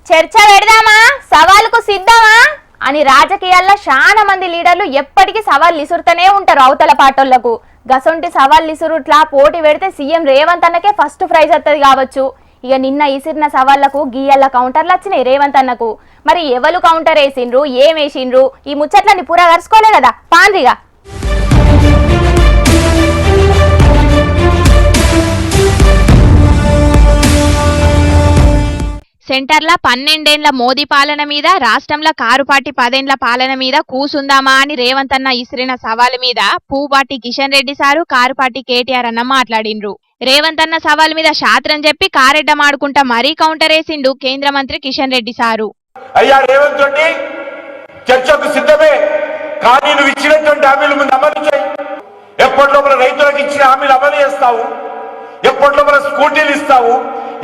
చర్చ పెడదామా, సవాలుకు సిద్ధమా అని రాజకీయాల్లో చాలా మంది లీడర్లు ఎప్పటికీ సవాల్ ఇసురుతూనే ఉంటారు అవతల పార్టీలకు. గసొంటి సవాల్ ఇసురుట్లా పోటీ పెడితే సీఎం రేవంత్ అన్నకే ఫస్ట్ ప్రైజ్ వస్తుంది కావచ్చు. ఇక నిన్న ఇసిరిన సవాళ్లకు గీయల్ల కౌంటర్లు వచ్చినాయి రేవంత్ అన్నకు. మరి ఎవరు కౌంటర్ వేసిండ్రు, ఏం వేసిండ్రు, ఈ ముచ్చట్లని పూరా కరుసుకోలే కదా పాండ్రిగా. సెంటర్ల 12 ఏళ్ల మోదీ పాలన మీద, రాష్ట్రంలో కారుపాటి 10 ఏళ్ల పాలన మీద కూసుందామా అని రేవంత్ అన్న ఇసిరిన సవాల్ మీద పూపాటి కిషన్ రెడ్డి సారు, కారుపాటి కేటీఆర్ అన్న మాట్లాడిండ్రు. రేవంత్ అన్న సవాల్ మీద శాస్త్రం చెప్పి కారెడ్డం ఆడుకుంటా మరీ కౌంటర్ వేసిండు కేంద్ర మంత్రి కిషన్ రెడ్డి సారు. అయ్యా రేవంత్ రెడ్డి, చర్చకు సిద్ధమే, కానీ నువ్వు ఇచ్చినటువంటి హామీలు ముందు అమలు చేయి. ఎప్పటిలోపల రైతులకు ఇచ్చిన హామీలు అమలు చేస్తావు, ఎప్పటిలోపల స్కూటీలు ఇస్తావు,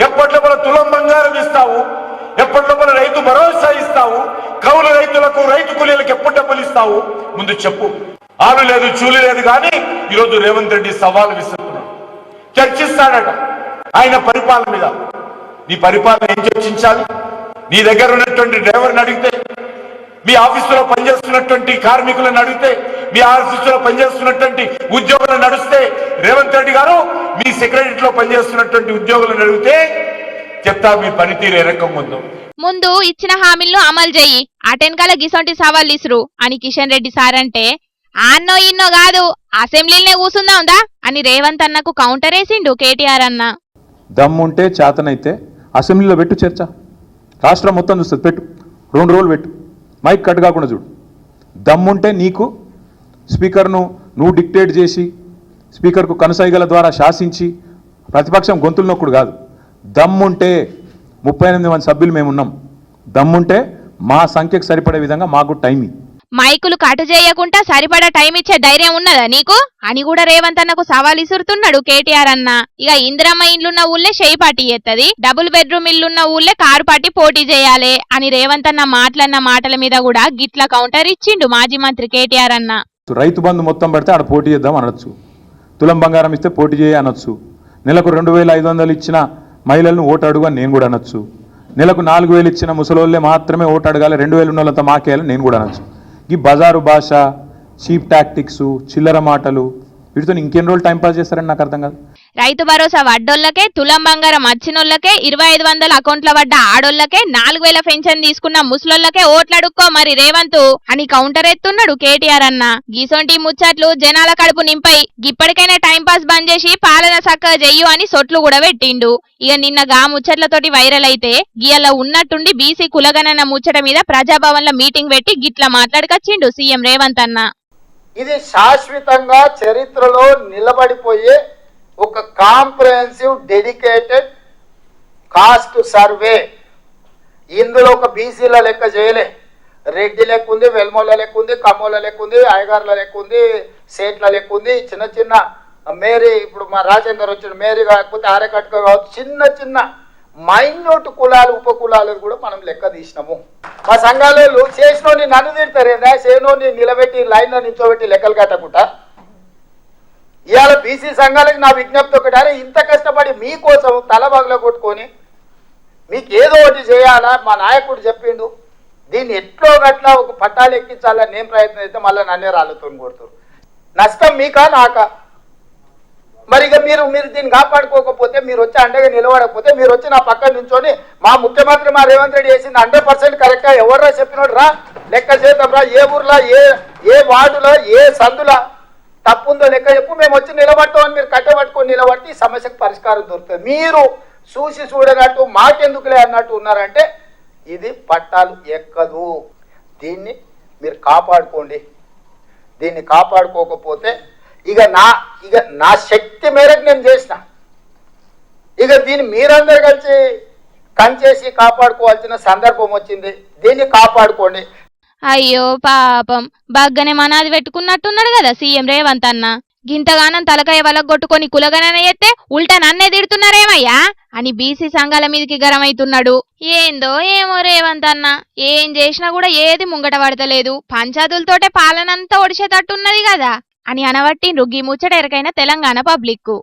ఎప్పటిలోపల తులం బంగారం ఇస్తావు, ఎప్పటిలోపల రైతు భరోసా ఇస్తావు, కౌలు రైతులకు, రైతు కూలీలకు ఎప్పుడు డబ్బులు ఇస్తావు ముందు చెప్పు. ఆలు లేదు చూలు లేదు, కానీ ఈరోజు రేవంత్ రెడ్డి సవాలు విసురుతున్నాడు. చర్చిస్తాడట ఆయన పరిపాలన మీద. నీ పరిపాలన ఏం చర్చించాలి? నీ దగ్గర ఉన్నటువంటి డ్రైవర్ని అడిగితే, మీ ఆఫీసులో పనిచేస్తున్నటువంటి కార్మికులను అడిగితే, మీ ఆఫీసులో పనిచేస్తున్నటువంటి ఉద్యోగులను నడిస్తే, రేవంత్ రెడ్డి గారు మీ సెక్రటరీలో పనిచేస్తున్నటువంటి ఉద్యోగులను అడిగితే చెప్తా మీ పనితీరు ఏ రకంగా ఉందో. ముందు ఇచ్చిన హామీలను అమలు చెయ్యి, అటెన్కాల గిసొంటి సవాల్ ఇసురు అని కిషన్ రెడ్డి సార్ అంటే, ఆన్నో ఇన్నో కాదు అసెంబ్లీనే కూసుందా ఉందా అని రేవంత్ అన్నకు కౌంటర్ వేసిండు కేటీఆర్ అన్న. దమ్ముంటే చేతనైతే అసెంబ్లీలో పెట్టు చర్చ, రాష్ట్రం మొత్తం చూస్తుంది, పెట్టు 2 రోజులు పెట్టు, మైక్ కట్ కాకుండా చూడు. దమ్ముంటే నీకు స్పీకర్ను నువ్వు డిక్టేట్ చేసి, స్పీకర్కు కనుసైగల ద్వారా శాసించి ప్రతిపక్షం గొంతులు నొక్కుడు కాదు. దమ్ముంటే 38 మంది సభ్యులు మేమున్నాం, దమ్ముంటే మా సంఖ్యకు సరిపడే విధంగా మాకు టైం. మైకులు కటు చేయకుండా సరిపడా టైం ఇచ్చే ధైర్యం ఉన్నదా నీకు అని కూడా రేవంత్ అన్నకు సవాల్ ఇసురుతున్నాడు కేటీఆర్ అన్న. ఇక ఇందిరమ్మ ఇండ్లున్న ఊళ్ళే షెయి పార్టీ చేస్తుంది, డబుల్ బెడ్రూమ్ ఇల్లున్న ఊళ్ళే కారు పార్టీ పోటీ చేయాలి అని రేవంత్ అన్న మాటలన్న మాటల మీద కూడా గిట్ల కౌంటర్ ఇచ్చిండు మాజీ మంత్రి కేటీఆర్ అన్న. రైతు బంధు మొత్తం పడితే ఆడ పోటీ చేద్దాం అనొచ్చు, తులం బంగారం ఇస్తే పోటీ చేయ అనొచ్చు, నెలకు 2500 ఇచ్చిన మహిళలను ఓటు అడుగు అని నేను కూడా అనొచ్చు, నెలకు 4000 ఇచ్చిన ముసలోళ్ళే మాత్రమే ఓటు అడగాలి, 2000 ఉన్నోళ్ళంతా మాకేయాలని నేను కూడా అనొచ్చు. ఈ బజారు భాష, చీప్ టాక్టిక్స్, చిల్లర మాటలు, వీటితో ఇంకెన్ని రోజులు టైం పాస్ చేస్తారని నాకు అర్థం కాదు. రైతు భరోసా వడ్డోళ్లకే, తులం బంగారం వచ్చినోళ్లకే, 2500 అకౌంట్ల వడ్డ ఆడోళ్లకే, 4000 పెన్షన్ తీసుకున్న ముసలోళ్లకే ఓట్లడుక్కో మరి రేవంత్ అని కౌంటర్ ఎత్తున్నాడు కేటీఆర్ అన్న. గీసొంటి ముచ్చట్లు జనాల కడుపు నింపై ఇప్పటికైనా టైం పాస్ బంద్ చేసి పాలన చక్కగా చెయ్యు అని సొట్లు కూడా పెట్టిండు. ఇక నిన్న గా ముచ్చట్లతోటి వైరల్ అయితే గియల్ల ఉన్నట్టుండి బీసీ కులగణన ముచ్చట మీద ప్రజాభవన్ లో మీటింగ్ పెట్టి గిట్లా మాట్లాడుకొచ్చిండు సీఎం రేవంత్ అన్న. ఇది శాశ్వతంగా చరిత్రలో నిలబడిపోయే ఒక కాంప్రహెన్సివ్ డెడికేటెడ్ కాస్ట్ సర్వే. ఇందులో ఒక బీసీల లెక్క చేయలే, రెడ్డి లెక్క ఉంది, వెల్మోళ్ళ లెక్క ఉంది, కమ్మోళ్ళ లెక్క ఉంది, అయ్యగారుల లెక్క ఉంది, సేట్ల లెక్క ఉంది, చిన్న చిన్న మేరీ, ఇప్పుడు మా రాజేందర్ వచ్చిన మేరీ కాకపోతే ఆరకట్క కావచ్చు, చిన్న చిన్న మైన్యూట్ కులాలు, ఉప కులాలు కూడా మనం లెక్క తీసినాము. మా సంఘాలు చేసినోని నన్ను తిడతారేందా, చేనోని నిలబెట్టి లైన్లో నిల్చోబెట్టి లెక్కలు కట్టకుండా. ఇవాళ బీసీ సంఘాలకు నా విజ్ఞప్తి ఒకటి, ఇంత కష్టపడి మీకోసం తల బగల కొట్టుకొని మీకు ఏదో ఒకటి చేయాలా, మా నాయకుడు చెప్పిండు, దీన్ని ఎట్లో గట్లా ఒక పట్టాలు ఎక్కించాలని నేను ప్రయత్నం అయితే మళ్ళీ నన్నే రాళ్ళతో కొడుతారు. నష్టం మీకా నాకా? మరి ఇక మీరు దీన్ని కాపాడుకోకపోతే, మీరు వచ్చి అండగా నిలబడకపోతే, మీరు వచ్చి నా పక్కన నుంచొని మా ముఖ్యమంత్రి మా రేవంత్ రెడ్డి చేసింది 100% కరెక్ట్గా ఎవర్రా చెప్పినోడు రా లెక్క చేద్దాం రా, ఏ ఊర్లో ఏ వార్డులో ఏ సందులో తప్పుందో లెక్క చెప్పు, మేము వచ్చి నిలబడతామని మీరు కట్టబట్టుకొని నిలబడితే ఈ సమస్యకు పరిష్కారం దొరుకుతుంది. మీరు చూసి చూడనట్టు మాకెందుకులే అన్నట్టు ఉన్నారంటే ఇది పట్టాలు ఎక్కదు. దీన్ని మీరు కాపాడుకోండి. దీన్ని కాపాడుకోకపోతే ఇక నా శక్తి మేరకు నేను చేసిన, ఇక దీన్ని మీరందరూ కలిసి కంచేసి కాపాడుకోవాల్సిన సందర్భం వచ్చింది. దీన్ని కాపాడుకోండి. అయ్యో పాపం, బగ్గనే మనాది పెట్టుకున్నట్టున్నాడు కదా సీఎం రేవంత్ అన్న. గింతగానం తలకాయ వలకు కొట్టుకొని కులగనన ఎత్తే ఉల్టా నన్నే తిడుతున్నారేమయ్యా అని బీసీ సంఘాల మీదకి గరమైతున్నాడు. ఏందో ఏమో రేవంత్ అన్న, ఏం చేసినా కూడా ఏది ముంగట పడతలేదు, పంచాయతీలతోటే పాలనంతా ఒడిచేటట్టున్నది కదా అని అనబట్టి రుగ్గి ముచ్చట ఎరకైన తెలంగాణ పబ్లిక్.